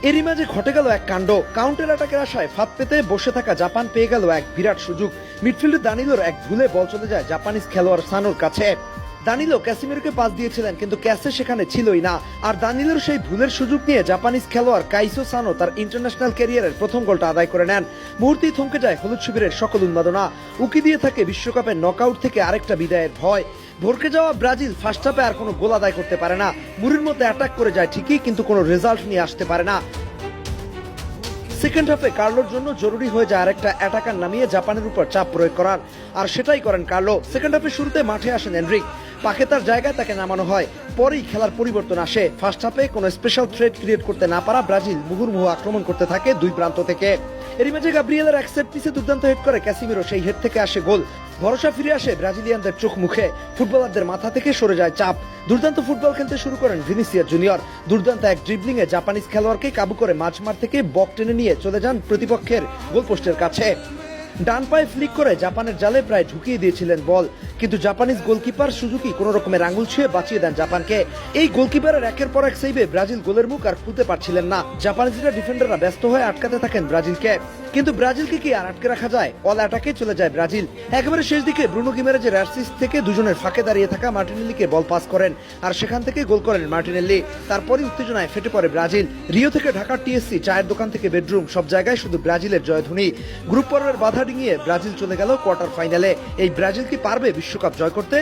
এরই মাঝে ঘটে গেল এক কাণ্ড। কাউন্টার অ্যাটাকের আশায় ফাঁদ পেতে বসে থাকা জাপান পেয়ে গেল এক বিরাট সুযোগ। মিডফিল্ডে দানিলোর এক ভুলে বল চলে যায় জাপানিজ খেলোয়াড় সানোর কাছে। দানিলো ক্যাসিমিরোকে পাস দিয়েছিলেন, কিন্তু ক্যাসে সেখানে ছিলই না। আর দানিলোর সেই ভুলের সুযোগ নিয়ে জাপানিজ খেলোয়াড় কাইসো সানো তার ইন্টারন্যাশনাল ক্যারিয়ারের প্রথম গোলটা আদায় করে নেন। মুহূর্তেই থমকে যায় হলুদ শিবিরের সকল উন্মাদনা। উকি দিয়ে থাকে বিশ্বকাপের নকআউট থেকে আরেকটা বিদায়ের ভয়। ভরকে যাওয়া ব্রাজিল ফার্স্ট হাফে আর কোনো গোল আদায় করতে পারে না। মুড়ির মধ্যে অ্যাটাক করে যায় ঠিকই, কিন্তু কোনো রেজাল্ট নিয়ে আসতে পারে না। সেকেন্ড হাফে কার্লোর জন্য জরুরি হয়ে যায় আরেকটা অ্যাটাকার নামিয়ে জাপানের উপর চাপ প্রয়োগ করার, আর সেটাই করেন কার্লো। সেকেন্ড হাফে শুরুতে মাঠে আসেন এনরিক, পাকে তার জায়গায় তাকে নামানো হয়। পরেই খেলার পরিবর্তন আসে। ফার্স্ট হাফে কোনো স্পেশাল থ্রেট ক্রিয়েট করতে না পারা ব্রাজিল মুহুর্মুহু আক্রমণ করতে থাকে দুই প্রান্ত থেকে। এরই মাঝে গাব্রিয়েলের এক সেট পিসে দুর্দান্ত হেড করে ক্যাসিমিরো, সেই হেড থেকে আসে গোল। ভরসা ফিরে আসে ব্রাজিলিয়ানদের চোখ মুখে। ফুটবলারদের মাথা থেকে সরে যায় চাপ। দুর্দান্ত ফুটবল খেলতে শুরু করেন ভিনিসিয়াস জুনিয়র। দুর্দান্ত এক ড্রিবলিং এ জাপানিজ খেলোয়াড়কে কাবু করে মাঝমাঠ থেকে বক টেনে নিয়ে চলে যান প্রতিপক্ষের গোলপোস্টের কাছে। ডান পায়ে ফ্লিক করে জাপানের জালে প্রায় ঢুকিয়ে দিয়েছিলেন বল, কিন্তু জাপানিজ গোলকিপার সুজুকি কোন রকমের আঙুল ছুঁয়ে বাঁচিয়ে দেন জাপানকে। এই গোলকিপারের একের পর এক সেভে ব্রাজিল গোলের মুখ আর খুলতে পারছিলেন না। জাপানিজরা ডিফেন্ডাররা ব্যস্ত হয়ে আটকাতে থাকেন ব্রাজিলকে, কিন্তু ব্রাজিলকে কি আর আটকে রাখা যায়? অল অ্যাটাকে চলে যায় ব্রাজিল। একেবারে শেষ দিকে ব্রুনো গিমেরেজের অ্যাসিস্ট থেকে দুজনের ফাঁকে দাঁড়িয়ে থাকা মার্টিনেল্লিকে বল পাস করেন, আর সেখান থেকে গোল করেন মার্টিনেল্লি। তারপরই উত্তেজনায় ফেটে পড়ে ব্রাজিল। রিও থেকে ঢাকার টিএসসি, চায়ের দোকান থেকে বেডরুম, সব জায়গায় শুধু ব্রাজিলের জয়ধ্বনি। গ্রুপ পর্বের বাধা ডিঙিয়ে ব্রাজিল চলে গেল কোয়ার্টার ফাইনালে। এই ব্রাজিল কি পারবে বিশ্বকাপ জয় করতে?